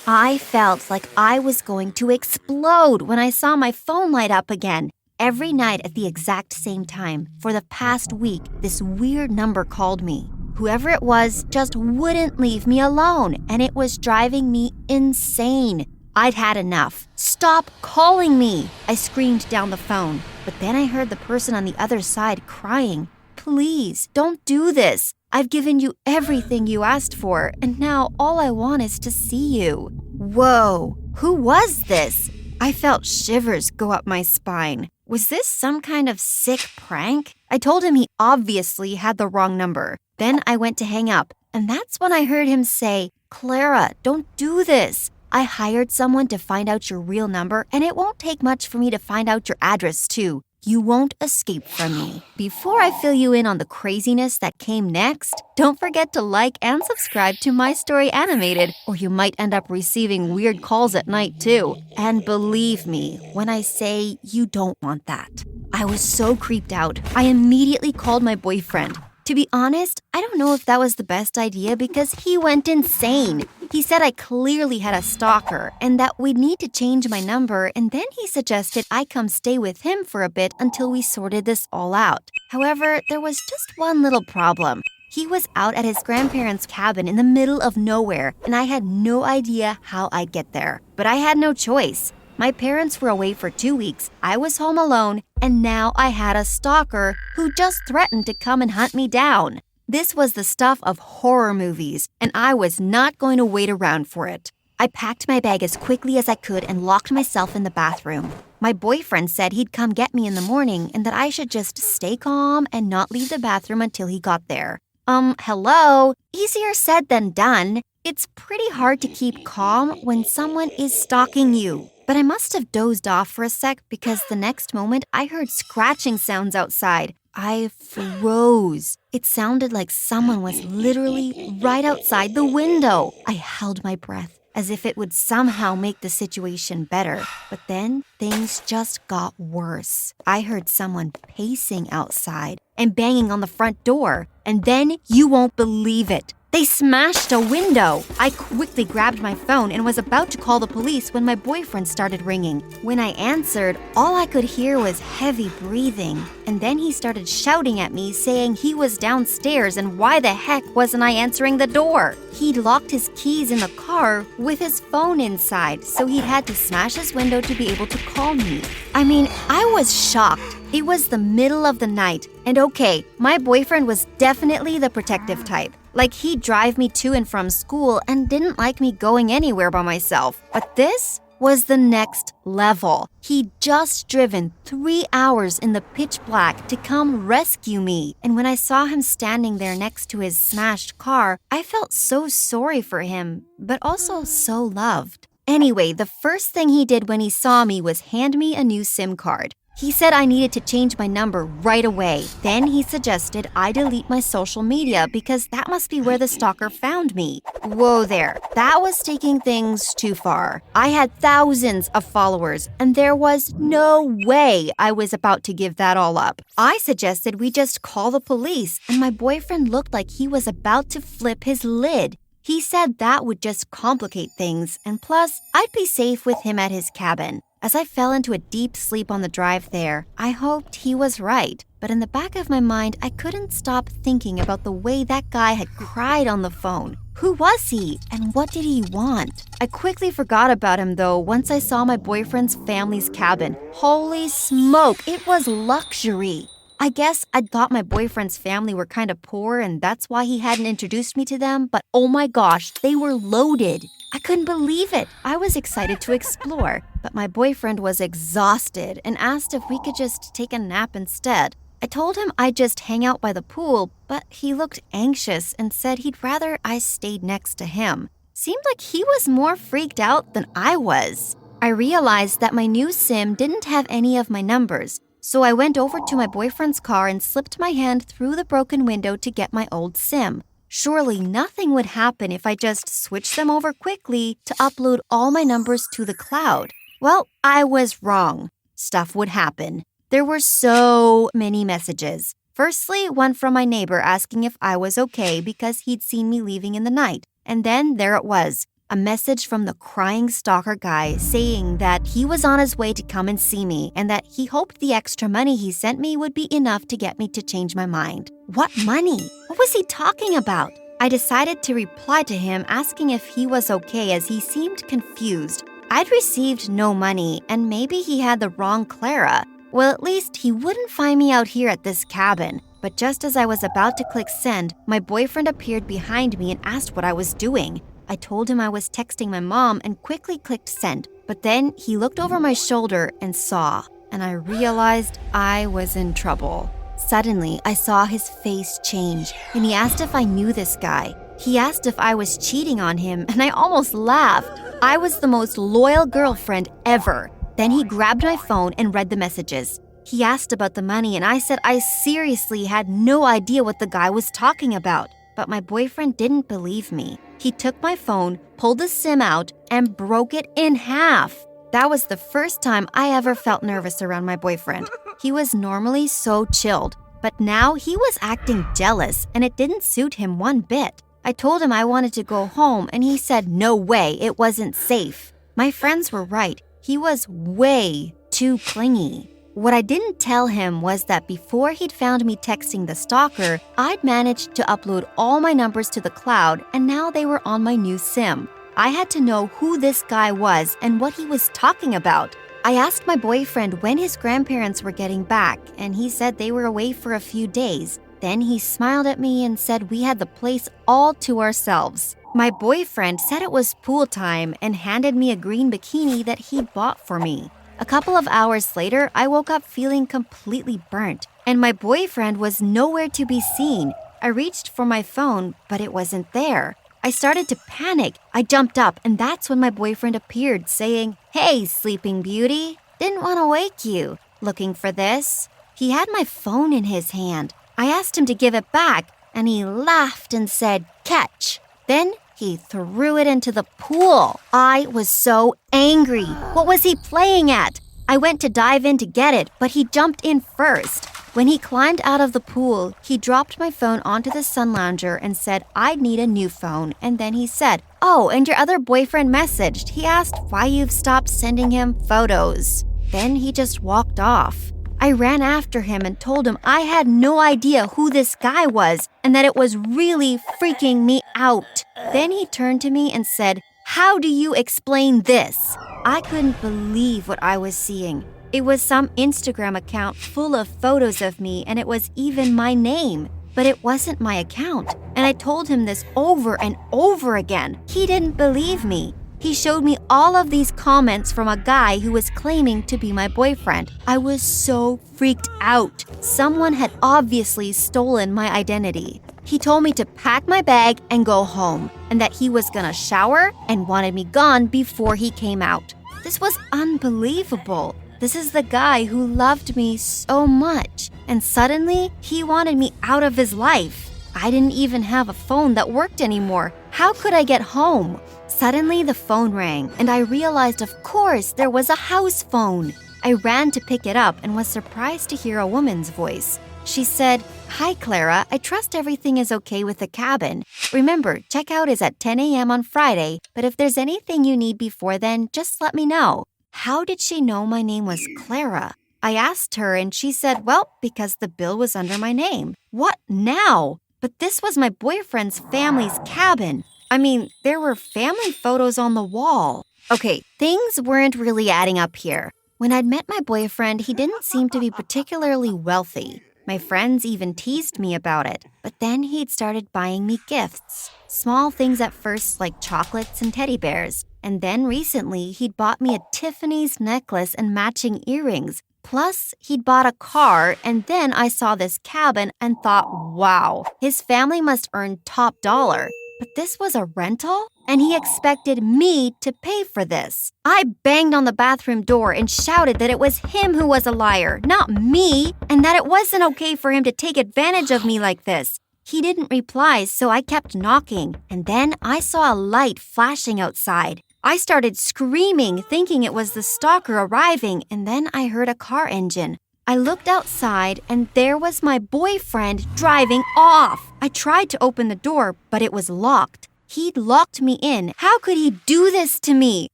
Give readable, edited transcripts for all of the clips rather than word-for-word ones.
I felt like I was going to explode when I saw my phone light up again. Every night at the exact same time, for the past week, this weird number called me. Whoever it was just wouldn't leave me alone, and it was driving me insane. I'd had enough. Stop calling me! I screamed down the phone, but then I heard the person on the other side crying. Please, don't do this. I've given you everything you asked for, and now all I want is to see you. Whoa, who was this? I felt shivers go up my spine. Was this some kind of sick prank? I told him he obviously had the wrong number. Then I went to hang up, and that's when I heard him say, "Clara, don't do this. I hired someone to find out your real number, and it won't take much for me to find out your address, too. You won't escape from me." Before I fill you in on the craziness that came next, don't forget to like and subscribe to My Story Animated, or you might end up receiving weird calls at night too. And believe me when I say you don't want that. I was so creeped out, I immediately called my boyfriend. To be honest, I don't know if that was the best idea because he went insane. He said I clearly had a stalker and that we'd need to change my number, and then he suggested I come stay with him for a bit until we sorted this all out. However, there was just one little problem. He was out at his grandparents' cabin in the middle of nowhere, and I had no idea how I'd get there. But I had no choice. My parents were away for 2 weeks, I was home alone, and now I had a stalker who just threatened to come and hunt me down. This was the stuff of horror movies, and I was not going to wait around for it. I packed my bag as quickly as I could and locked myself in the bathroom. My boyfriend said he'd come get me in the morning and that I should just stay calm and not leave the bathroom until he got there. Hello? Easier said than done. It's pretty hard to keep calm when someone is stalking you. But I must have dozed off for a sec because the next moment I heard scratching sounds outside. I froze. It sounded like someone was literally right outside the window. I held my breath as if it would somehow make the situation better. But then things just got worse. I heard someone pacing outside and banging on the front door. And then you won't believe it. They smashed a window. I quickly grabbed my phone and was about to call the police when my boyfriend started ringing. When I answered, all I could hear was heavy breathing. And then he started shouting at me, saying he was downstairs and why the heck wasn't I answering the door? He'd locked his keys in the car with his phone inside, so he had to smash his window to be able to call me. I mean, I was shocked. It was the middle of the night. And okay, my boyfriend was definitely the protective type. Like he'd drive me to and from school and didn't like me going anywhere by myself. But this was the next level. He'd just driven 3 hours in the pitch black to come rescue me. And when I saw him standing there next to his smashed car, I felt so sorry for him, but also so loved. Anyway, the first thing he did when he saw me was hand me a new SIM card. He said I needed to change my number right away. Then he suggested I delete my social media because that must be where the stalker found me. Whoa there, that was taking things too far. I had thousands of followers, and there was no way I was about to give that all up. I suggested we just call the police, and my boyfriend looked like he was about to flip his lid. He said that would just complicate things, and plus, I'd be safe with him at his cabin. As I fell into a deep sleep on the drive there, I hoped he was right. But in the back of my mind, I couldn't stop thinking about the way that guy had cried on the phone. Who was he, and what did he want? I quickly forgot about him, though, once I saw my boyfriend's family's cabin. Holy smoke, it was luxury. I guess I'd thought my boyfriend's family were kind of poor, and that's why he hadn't introduced me to them, but oh my gosh, they were loaded. I couldn't believe it. I was excited to explore, but my boyfriend was exhausted and asked if we could just take a nap instead. I told him I'd just hang out by the pool, but he looked anxious and said he'd rather I stayed next to him. Seemed like he was more freaked out than I was. I realized that my new SIM didn't have any of my numbers, so I went over to my boyfriend's car and slipped my hand through the broken window to get my old SIM. Surely nothing would happen if I just switched them over quickly to upload all my numbers to the cloud. Well, I was wrong. Stuff would happen. There were so many messages. Firstly, one from my neighbor asking if I was okay because he'd seen me leaving in the night. And then there it was. A message from the crying stalker guy saying that he was on his way to come and see me and that he hoped the extra money he sent me would be enough to get me to change my mind. What money? What was he talking about? I decided to reply to him asking if he was okay as he seemed confused. I'd received no money and maybe he had the wrong Clara. Well, at least he wouldn't find me out here at this cabin. But just as I was about to click send, my boyfriend appeared behind me and asked what I was doing. I told him I was texting my mom and quickly clicked send. But then he looked over my shoulder and saw, and I realized I was in trouble. Suddenly, I saw his face change, and he asked if I knew this guy. He asked if I was cheating on him, and I almost laughed. I was the most loyal girlfriend ever. Then he grabbed my phone and read the messages. He asked about the money, and I said I seriously had no idea what the guy was talking about. But my boyfriend didn't believe me. He took my phone, pulled the SIM out, and broke it in half. That was the first time I ever felt nervous around my boyfriend. He was normally so chilled, but now he was acting jealous, and it didn't suit him one bit. I told him I wanted to go home, and he said no way, it wasn't safe. My friends were right. He was way too clingy. What I didn't tell him was that before he'd found me texting the stalker, I'd managed to upload all my numbers to the cloud, and now they were on my new SIM. I had to know who this guy was and what he was talking about. I asked my boyfriend when his grandparents were getting back, and he said they were away for a few days. Then he smiled at me and said we had the place all to ourselves. My boyfriend said it was pool time and handed me a green bikini that he bought for me. A couple of hours later, I woke up feeling completely burnt, and my boyfriend was nowhere to be seen. I reached for my phone, but it wasn't there. I started to panic. I jumped up, and that's when my boyfriend appeared, saying, "Hey, Sleeping Beauty, didn't want to wake you. Looking for this?" He had my phone in his hand. I asked him to give it back, and he laughed and said, "Catch." Then he threw it into the pool. I was so angry. What was he playing at? I went to dive in to get it, but he jumped in first. When he climbed out of the pool, he dropped my phone onto the sun lounger and said I'd need a new phone. And then he said, "Oh, and your other boyfriend messaged. He asked why you've stopped sending him photos." Then he just walked off. I ran after him and told him I had no idea who this guy was and that it was really freaking me out. Then he turned to me and said, "How do you explain this?" I couldn't believe what I was seeing. It was some Instagram account full of photos of me, and it was even my name. But it wasn't my account, and I told him this over and over again. He didn't believe me. He showed me all of these comments from a guy who was claiming to be my boyfriend. I was so freaked out. Someone had obviously stolen my identity. He told me to pack my bag and go home, and that he was gonna shower and wanted me gone before he came out. This was unbelievable. This is the guy who loved me so much, and suddenly he wanted me out of his life. I didn't even have a phone that worked anymore. How could I get home? Suddenly the phone rang, and I realized of course there was a house phone. I ran to pick it up and was surprised to hear a woman's voice. She said, "Hi Clara, I trust everything is okay with the cabin. Remember, checkout is at 10 a.m. on Friday, but if there's anything you need before then, just let me know." How did she know my name was Clara? I asked her and she said, "Well, because the bill was under my name." What now? But this was my boyfriend's family's cabin. I mean, there were family photos on the wall. Okay, things weren't really adding up here. When I'd met my boyfriend, he didn't seem to be particularly wealthy. My friends even teased me about it. But then he'd started buying me gifts. Small things at first like chocolates and teddy bears. And then recently, he'd bought me a Tiffany's necklace and matching earrings. Plus, he'd bought a car, and then I saw this cabin and thought, wow, his family must earn top dollar. But this was a rental, and he expected me to pay for this. I banged on the bathroom door and shouted that it was him who was a liar, not me, and that it wasn't okay for him to take advantage of me like this. He didn't reply, so I kept knocking, and then I saw a light flashing outside. I started screaming, thinking it was the stalker arriving, and then I heard a car engine. I looked outside, and there was my boyfriend driving off. I tried to open the door, but it was locked. He'd locked me in. How could he do this to me?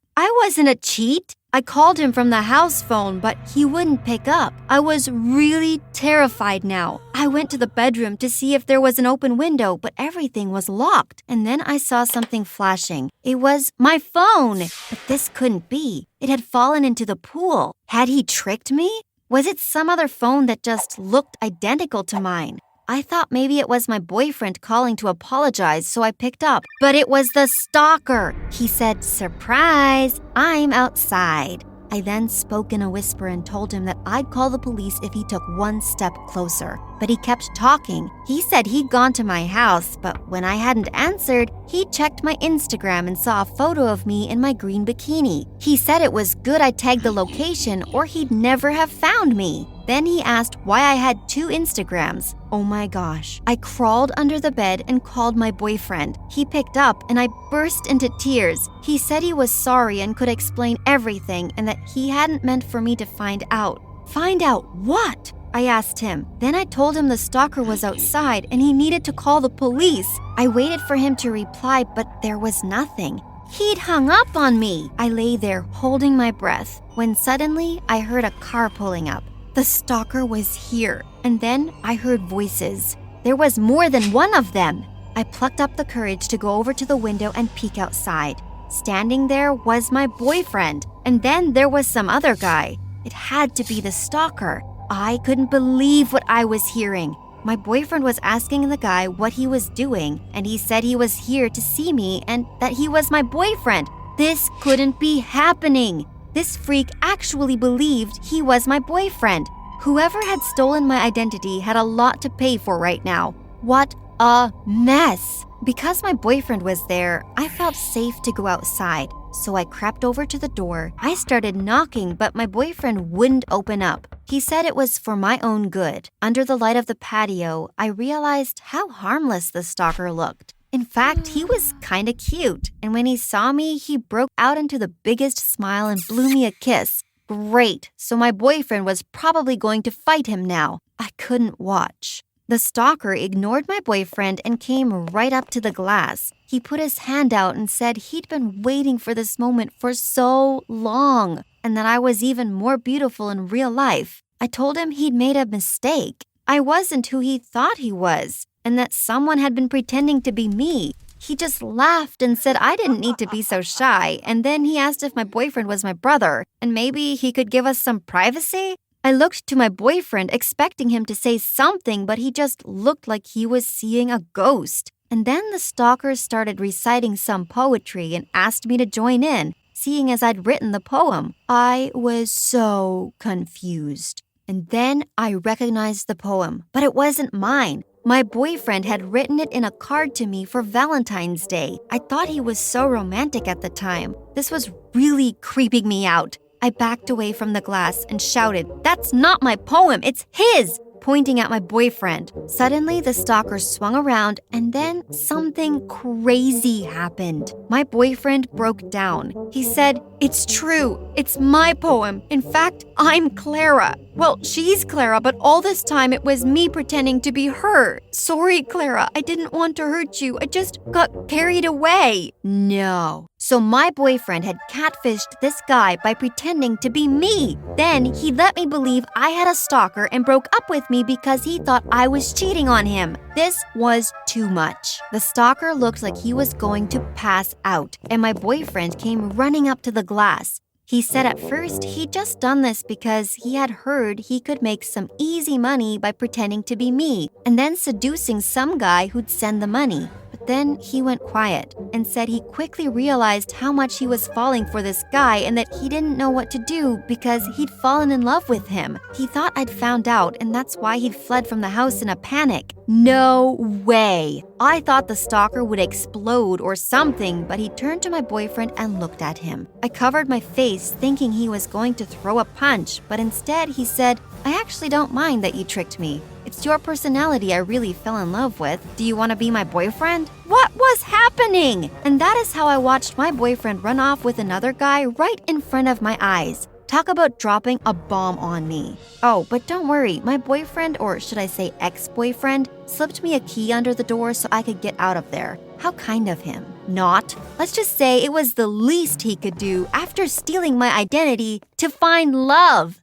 I wasn't a cheat. I called him from the house phone, but he wouldn't pick up. I was really terrified now. I went to the bedroom to see if there was an open window, but everything was locked. And then I saw something flashing. It was my phone. But this couldn't be. It had fallen into the pool. Had he tricked me? Was it some other phone that just looked identical to mine? I thought maybe it was my boyfriend calling to apologize, so I picked up. But it was the stalker. He said, "Surprise, I'm outside." I then spoke in a whisper and told him that I'd call the police if he took one step closer. But he kept talking. He said he'd gone to my house, but when I hadn't answered, he checked my Instagram and saw a photo of me in my green bikini. He said it was good I tagged the location or he'd never have found me. Then he asked why I had 2 Instagrams. Oh my gosh. I crawled under the bed and called my boyfriend. He picked up and I burst into tears. He said he was sorry and could explain everything and that he hadn't meant for me to find out. Find out what? I asked him. Then I told him the stalker was outside and he needed to call the police. I waited for him to reply, but there was nothing. He'd hung up on me. I lay there holding my breath when suddenly I heard a car pulling up. The stalker was here, and then I heard voices. There was more than one of them. I plucked up the courage to go over to the window and peek outside. Standing there was my boyfriend, and then there was some other guy. It had to be the stalker. I couldn't believe what I was hearing. My boyfriend was asking the guy what he was doing, and he said he was here to see me and that he was my boyfriend. This couldn't be happening. This freak actually believed he was my boyfriend. Whoever had stolen my identity had a lot to pay for right now. What a mess! Because my boyfriend was there, I felt safe to go outside. So I crept over to the door. I started knocking, but my boyfriend wouldn't open up. He said it was for my own good. Under the light of the patio, I realized how harmless the stalker looked. In fact, he was kinda cute, and when he saw me, he broke out into the biggest smile and blew me a kiss. Great, so my boyfriend was probably going to fight him now. I couldn't watch. The stalker ignored my boyfriend and came right up to the glass. He put his hand out and said he'd been waiting for this moment for so long, and that I was even more beautiful in real life. I told him he'd made a mistake. I wasn't who he thought he was, and that someone had been pretending to be me. He just laughed and said I didn't need to be so shy, and then he asked if my boyfriend was my brother, and maybe he could give us some privacy? I looked to my boyfriend, expecting him to say something, but he just looked like he was seeing a ghost. And then the stalker started reciting some poetry and asked me to join in, seeing as I'd written the poem. I was so confused. And then I recognized the poem, but it wasn't mine. My boyfriend had written it in a card to me for Valentine's Day. I thought he was so romantic at the time. This was really creeping me out. I backed away from the glass and shouted, "That's not my poem, it's his!" pointing at my boyfriend. Suddenly, the stalker swung around and then something crazy happened. My boyfriend broke down. He said, "It's true. It's my poem. In fact, I'm Clara. Well, she's Clara, but all this time it was me pretending to be her. Sorry, Clara. I didn't want to hurt you. I just got carried away." No. So my boyfriend had catfished this guy by pretending to be me. Then he let me believe I had a stalker and broke up with me because he thought I was cheating on him. This was too much. The stalker looked like he was going to pass out, and my boyfriend came running up to the glass. He said at first he'd just done this because he had heard he could make some easy money by pretending to be me and then seducing some guy who'd send the money. But then he went quiet and said he quickly realized how much he was falling for this guy and that he didn't know what to do because he'd fallen in love with him. He thought I'd found out and that's why he'd fled from the house in a panic. No way! I thought the stalker would explode or something, but he turned to my boyfriend and looked at him. I covered my face thinking he was going to throw a punch, but instead he said, "I actually don't mind that you tricked me. It's your personality I really fell in love with. Do you want to be my boyfriend?" What was happening? And that is how I watched my boyfriend run off with another guy right in front of my eyes. Talk about dropping a bomb on me. Oh, but don't worry, my boyfriend, or should I say ex-boyfriend, slipped me a key under the door so I could get out of there. How kind of him. not. Let's just say it was the least he could do after stealing my identity to find love.